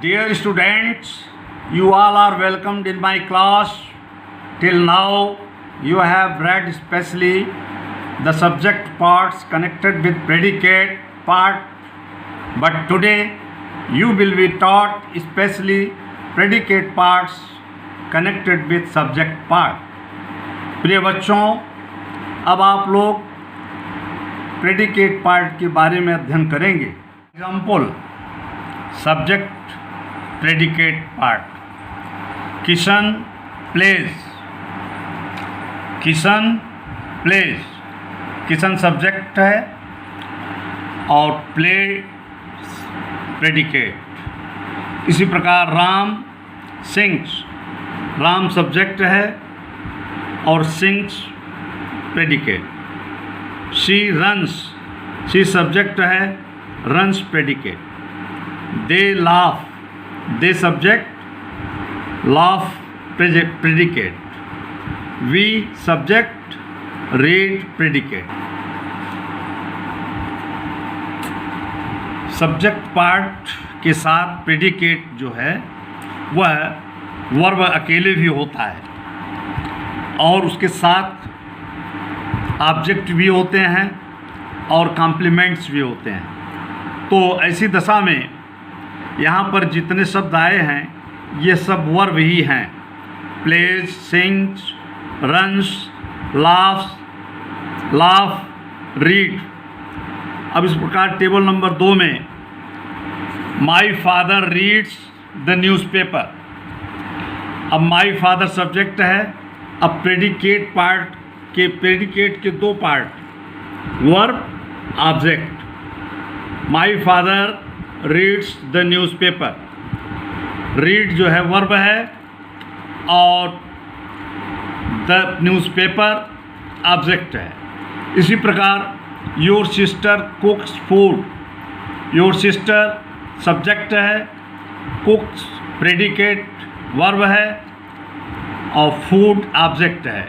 Dear students, you all are welcomed in my class. Till now, you have read especially the subject parts connected with predicate part, but today you will be taught especially predicate parts connected with subject part. प्रिय बच्चों, अब आप लोग predicate part के बारे में अध्ययन करेंगे. Example subject predicate part. Kishan plays. Kishan plays. Kishan subject है और प्ले प्रेडिकेट. इसी प्रकार राम सिंग्स. राम सब्जेक्ट है और sings predicate. She runs. She subject है, runs predicate. They laugh. They subject, laugh predicate. We subject, read predicate. Subject part के साथ predicate जो है वह वर्ब अकेले भी होता है और उसके साथ ऑब्जेक्ट भी होते हैं और कॉम्प्लीमेंट्स भी होते हैं. तो ऐसी दशा में यहाँ पर जितने शब्द आए हैं ये सब वर्ब ही हैं. Plays, sings, runs, laughs, laugh, read. अब इस प्रकार टेबल नंबर 2 में my father reads the newspaper. अब माई फादर सब्जेक्ट है. अब प्रेडिकेट पार्ट के प्रेडिकेट के दो part, verb, object. My father reads the newspaper. Read जो है वर्ब है और द न्यूज़पेपर ऑब्जेक्ट है. इसी प्रकार your sister cooks food. Your sister subject है, कुक्स प्रेडिकेट वर्ब है और फूड ऑब्जेक्ट है.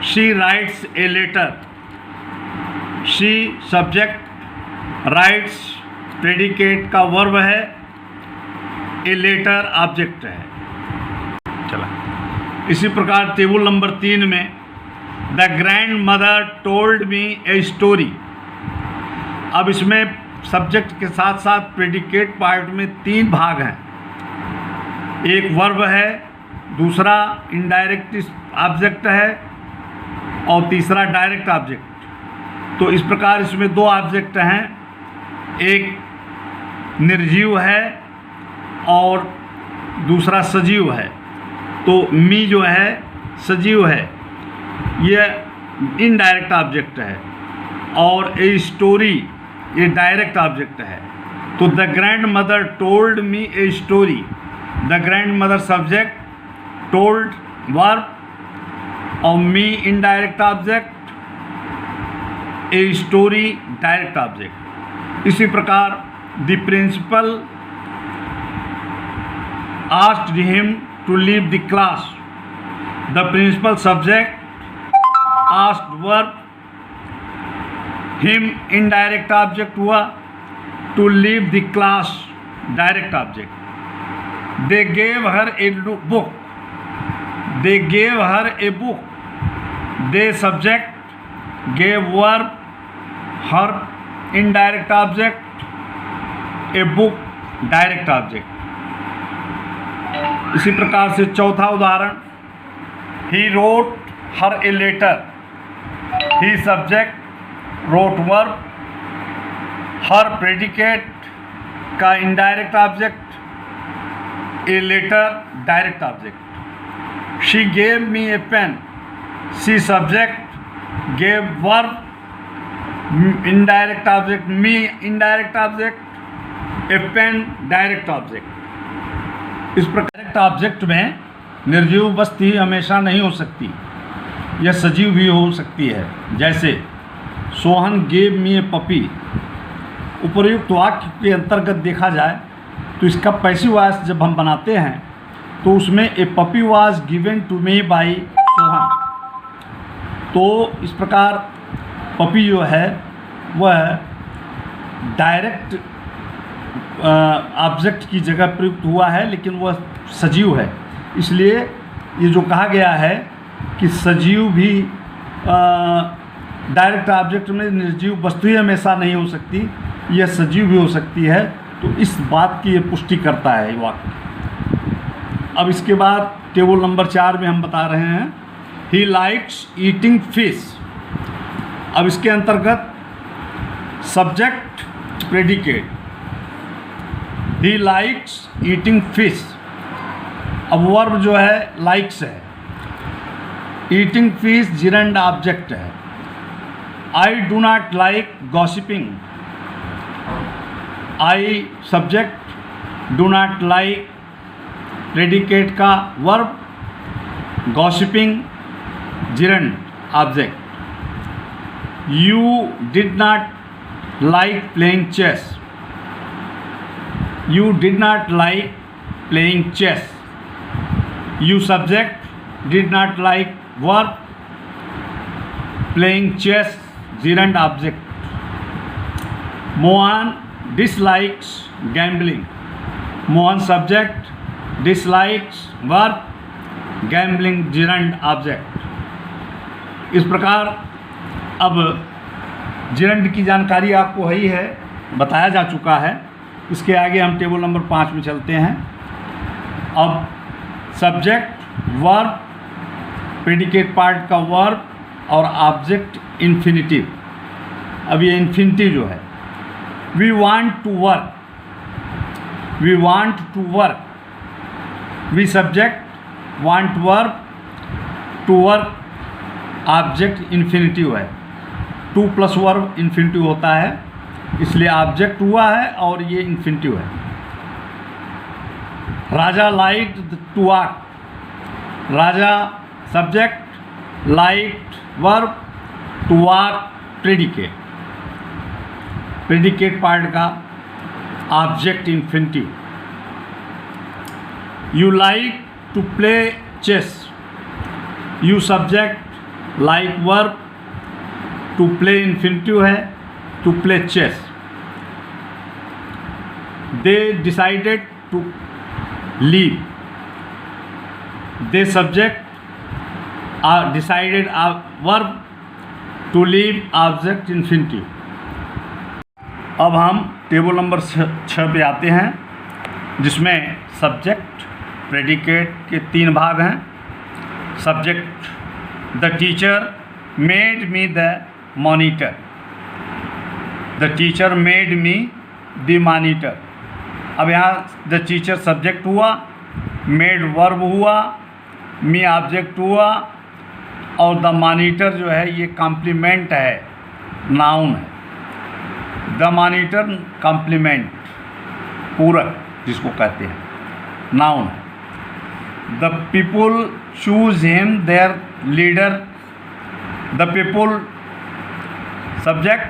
She writes a letter. She subject, writes predicate का वर्ब है, ए लेटर ऑब्जेक्ट है. चला. इसी प्रकार टेबल नंबर 3 में the grandmother told me a story. अब इसमें सब्जेक्ट के साथ साथ प्रेडिकेट पार्ट में 3 भाग हैं. एक वर्ब है, दूसरा इनडायरेक्ट ऑब्जेक्ट है और तीसरा डायरेक्ट ऑब्जेक्ट. तो इस प्रकार इसमें 2 ऑब्जेक्ट हैं. एक निर्जीव है और दूसरा सजीव है. तो मी जो है सजीव है, यह इनडायरेक्ट ऑब्जेक्ट है और ए स्टोरी ये डायरेक्ट ऑब्जेक्ट है. तो the grandmother told me a story. The grandmother subject, told verb और me indirect object, a story direct object. इसी प्रकार the principal asked him to leave the class. The principal subject, asked verb, him indirect object हुआ, to leave the class direct object. They gave her a book. They gave her a book. They subject, gave verb, her indirect object, a book direct object. इसी प्रकार से चौथा उदाहरण, he wrote her a letter. He subject, wrote verb, her predicate का indirect object, a letter direct object. She gave me a pen. She subject, gave verb, indirect object, me indirect object, a pen direct object. इस प्रकार direct object में निर्जीव वस्तु हमेशा नहीं हो सकती, यह सजीव भी हो सकती है. जैसे सोहन गेव मी ए पपी. उपर्युक्त वाक्य के अंतर्गत देखा जाए तो इसका पैसिव वॉइस जब हम बनाते हैं तो उसमें a puppy was given to me by Sohan. तो इस प्रकार पपी जो है वह डायरेक्ट ऑब्जेक्ट की जगह प्रयुक्त हुआ है, लेकिन वह सजीव है। इसलिए ये जो कहा गया है कि सजीव भी डायरेक्ट ऑब्जेक्ट में निर्जीव वस्तु ही हमेशा नहीं हो सकती, यह सजीव भी हो सकती है। तो इस बात की ये पुष्टि करता है ये वाक्य। अब इसके बाद टेबल नंबर 4 में हम बता रहे हैं ही लाइक्स ईटिंग फिश। अब इसके अंतर्गत subject predicate, he likes eating fish. अब वर्ब जो है लाइक्स है, ईटिंग फिश जिरंड ऑब्जेक्ट है। I do not like gossiping, I subject, do not like predicate का verb, gossiping gerund object. You did not like playing chess, you did not like playing chess. You subject, did not like verb, playing chess gerund object. Mohan dislikes gambling, Mohan subject, dislikes verb, gambling gerund object. इस प्रकार अब gerund की जानकारी आपको ही है, बताया जा चुका है। इसके आगे हम टेबल नंबर 5 में चलते हैं। अब सब्जेक्ट, वर्ब, प्रेडिकेट पार्ट का वर्ब और ऑब्जेक्ट इन्फिनिटिव। अब ये इन्फिनिटिव जो है, we want to work, we want to work, we subject, want verb, to work object infinitive है। टू प्लस वर्ब इन्फिनिटिव होता है, इसलिए ऑब्जेक्ट हुआ है और ये इन्फिनिटिव है। Raja liked to walk, Raja subject, liked verb, to walk predicate, predicate part का object infinitive. You like to play chess, you subject, like verb, to play infinitive है, to play chess. They decided to leave, they subject, decided verb, to leave object infinitive. अब हम table number 6 पे आते हैं, जिसमें subject predicate के 3 भाग हैं। Subject, the teacher made me the monitor, the teacher made me the monitor. अब यहाँ द टीचर सब्जेक्ट हुआ, मेड वर्ब हुआ, मी ऑब्जेक्ट हुआ और द मॉनिटर जो है ये कॉम्प्लीमेंट है, नाउन है। द मॉनिटर कॉम्प्लीमेंट, पूरक जिसको कहते हैं, नाउन है। The people choose him their leader, the people subject,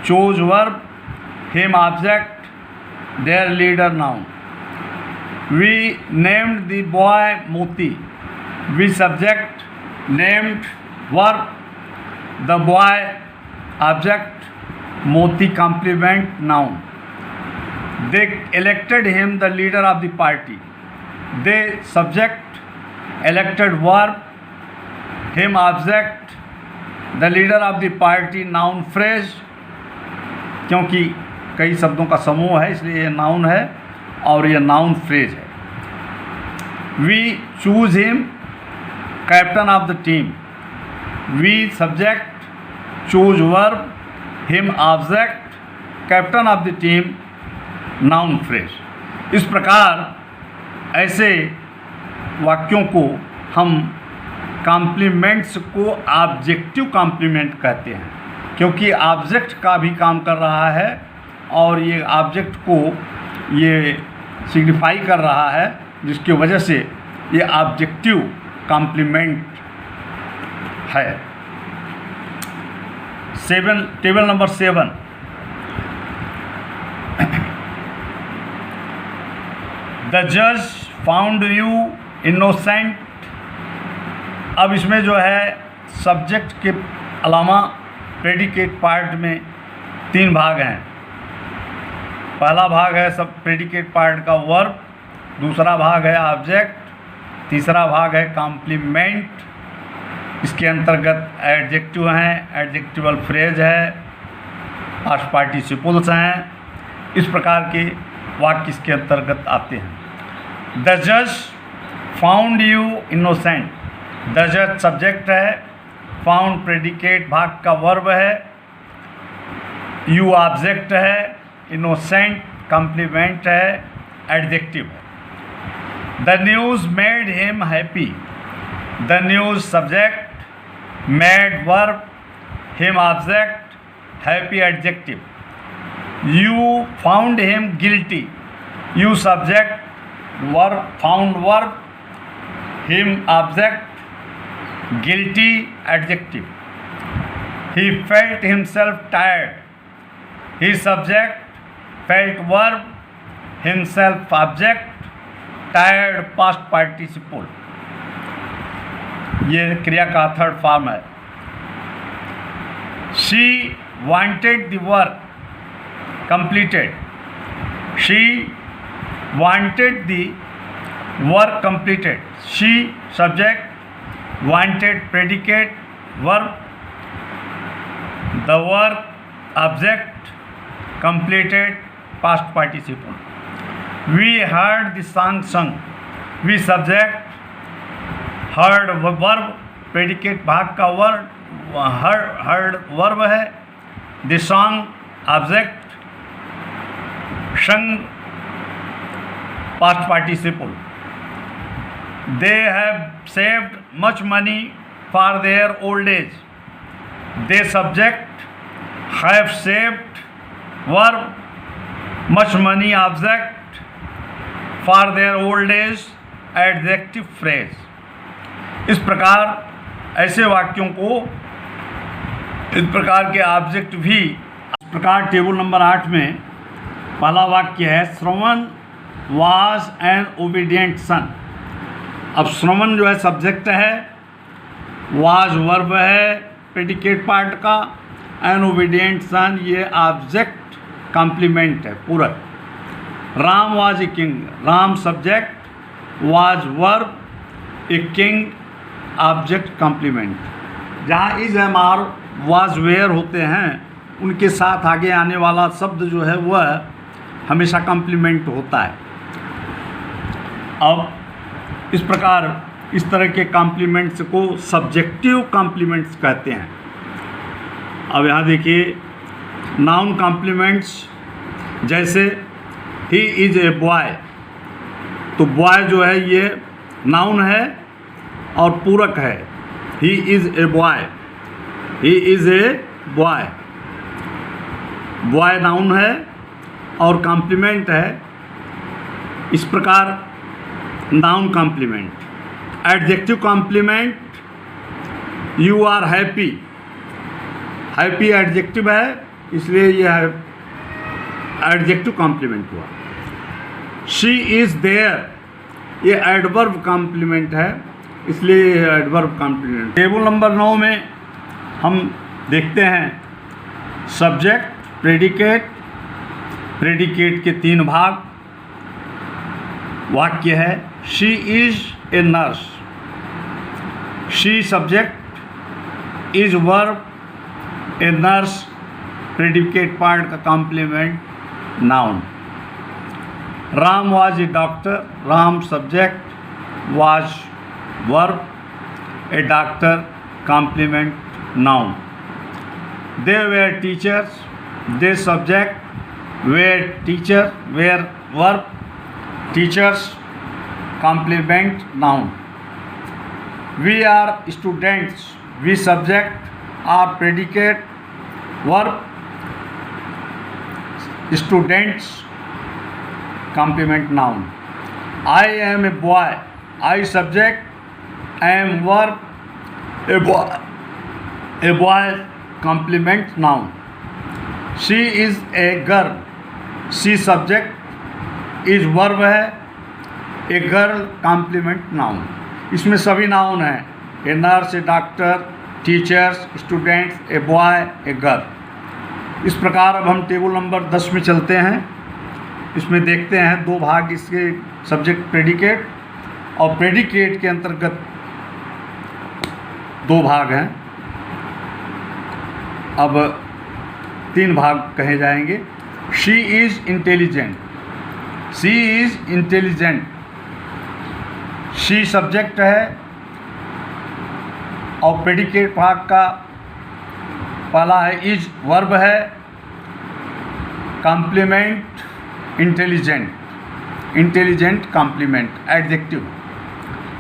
choose verb, him object, their leader noun. We named the boy Moti, we subject, named verb, the boy object, Moti complement noun. They elected him the leader of the party, they subject, elected verb, him object, the leader of the party noun phrase। क्योंकि कई शब्दों का समूह है इसलिए ये noun है और ये नाउन फ्रेज है। We choose him captain of the team, we subject, choose verb, him object, captain of the team noun phrase. इस प्रकार ऐसे वाक्यों को हम कॉम्प्लीमेंट्स को ऑब्जेक्टिव कॉम्प्लीमेंट कहते हैं, क्योंकि ऑब्जेक्ट का भी काम कर रहा है और ये ऑब्जेक्ट को ये सिग्निफाई कर रहा है, जिसकी वजह से ये ऑब्जेक्टिव कॉम्प्लीमेंट है। टेबल नंबर 7, द जज फाउंड यू इनोसेंट। अब इसमें जो है सब्जेक्ट के अलावा प्रेडिकेट पार्ट में 3 भाग हैं। पहला भाग है सब प्रेडिकेट पार्ट का वर्ब, दूसरा भाग है ऑब्जेक्ट, तीसरा भाग है कॉम्प्लीमेंट, इसके अंतर्गत एडजेक्टिव हैं, एडजेक्टिवल फ्रेज है, पास्ट पार्टिसिपल्स हैं, इस प्रकार के वाक्य इसके अंतर्गत आते हैं। द जज फाउंड यू इनोसेंट, द जज सब्जेक्ट है, फाउंड प्रेडिकेट भाग का वर्ब है, यू ऑब्जेक्ट है, इनोसेंट कॉम्प्लीमेंट है, एडजेक्टिव है। The news made him happy, the news subject, made verb, him object, happy adjective. You found him guilty, you subject, verb, found verb, him object, guilty adjective. He felt himself tired, he subject, felt verb, himself object, tired past participle. ये क्रिया का third form है। She wanted the work completed, she wanted the work completed, she subject, wanted predicate, verb, the work object, completed past participle। We heard the song sung, we subject, heard verb, predicate भाग का word, heard verb है, the song object, संग past participle। They have saved much money for their old age, they subject, have saved verb, much money object, for their old age adjective phrase। इस प्रकार ऐसे वाक्यों को इस प्रकार के ऑब्जेक्ट भी इस प्रकार टेबल नंबर 8 में पहला वाक्य है Shravan was an obedient son. अब श्रवण जो है सब्जेक्ट है, वाज वर्ब है प्रेडिकेट पार्ट का, एन ओबीडियंट सन ये ऑब्जेक्ट कॉम्प्लीमेंट है पूरक। Ram was a king, Ram subject, was verb, a king object complement. जहाँ is am are was were होते हैं उनके साथ आगे आने वाला शब्द जो है वह हमेशा कॉम्प्लीमेंट होता है। अब इस प्रकार इस तरह के कॉम्प्लीमेंट्स को सब्जेक्टिव कॉम्प्लीमेंट्स कहते हैं। अब यहाँ देखिए नाउन कॉम्प्लीमेंट्स, जैसे ही इज़ ए बॉय, तो बॉय जो है ये नाउन है और पूरक है। He is a boy, he is a boy, boy noun है और कॉम्प्लीमेंट है। इस प्रकार noun complement. Adjective complement, you are happy, happy adjective है इसलिए यह एडजेक्टिव कॉम्प्लीमेंट हुआ। शी इज़ देयर, ये एडवर्ब कॉम्प्लीमेंट है इसलिए यह एडवर्ब कॉम्प्लीमेंट। टेबल नंबर 9 में हम देखते हैं सब्जेक्ट, प्रेडिकेट, प्रेडिकेट के 3 भाग। वाक्य है she is a nurse, she subject, is verb, a nurse predicate part का complement noun. Ram was a doctor, Ram subject, was verb, a doctor complement noun. They were teachers, they subject, were teacher, were verb, teachers complement noun. We are students, we subject, are predicate, verb, students complement noun. I am a boy, I subject, am verb, a boy complement noun. She is a girl, she subject, is verb है, a girl complement noun. इसमें सभी noun हैं, a nurse, A doctor, teachers, students, a boy, a girl. इस प्रकार अब हम table number 10 में चलते हैं। इसमें देखते हैं दो भाग इसके, सब्जेक्ट प्रेडिकेट, और प्रेडिकेट के अंतर्गत दो भाग हैं, अब तीन भाग कहे जाएंगे। She is intelligent, she is intelligent, she subject है और प्रेडिकेट भाग का पहला है इज वर्ब है, complement intelligent, intelligent complement adjective.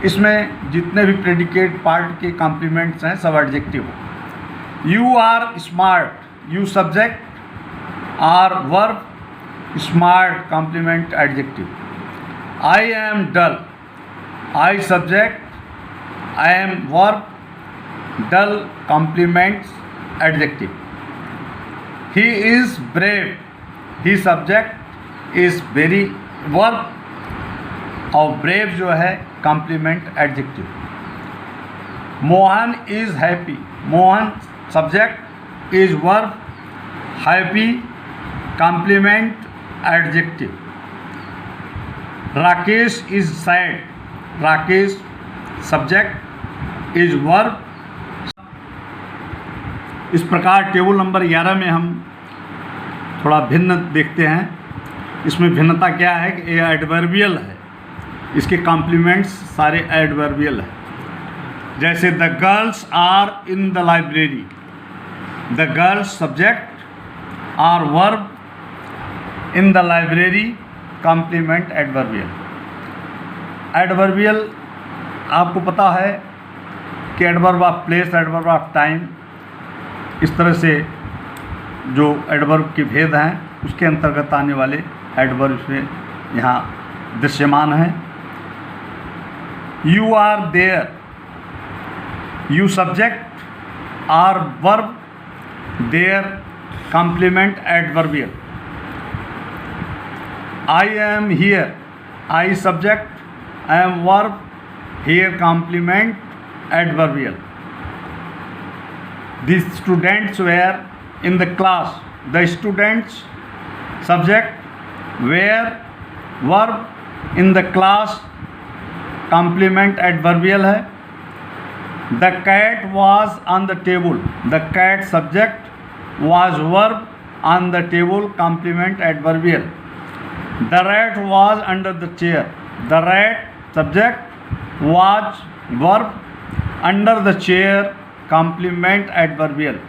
इसमें जितने भी प्रेडिकेट पार्ट के कॉम्प्लीमेंट्स हैं सब adjective. You are smart, you subject, are verb, smart complement adjective. I am dull, I subject, I am verb, dull complements adjective. He is brave, he subject, is very verb, और brave जो है complement adjective. Mohan is happy, Mohan subject, is verb, happy complement adjective. Rakesh is sad, Rakesh subject, is verb. इस प्रकार table number 11 में हम थोड़ा भिन्न देखते हैं। इसमें भिन्नता क्या है कि ये एडवर्बियल है, इसके कॉम्प्लीमेंट्स सारे एडवर्बियल हैं। जैसे the girls are in the library, the girls subject, are verb, in the library complement adverbial. Adverbial आपको पता है कि adverb of place, adverb of time, इस तरह से जो एडवर्ब के भेद हैं उसके अंतर्गत आने वाले एडवर्ब में यहाँ दृश्यमान हैं। You are there, you subject, are verb, there complement adverbial. I am here, I subject, I am verb, here complement adverbial. The students were in the class, the students subject, were verb, in the class complement adverbial है। The cat was on the table, the cat subject, was verb, on the table complement adverbial। The rat was under the chair, the rat subject, was verb, under the chair complement adverbial.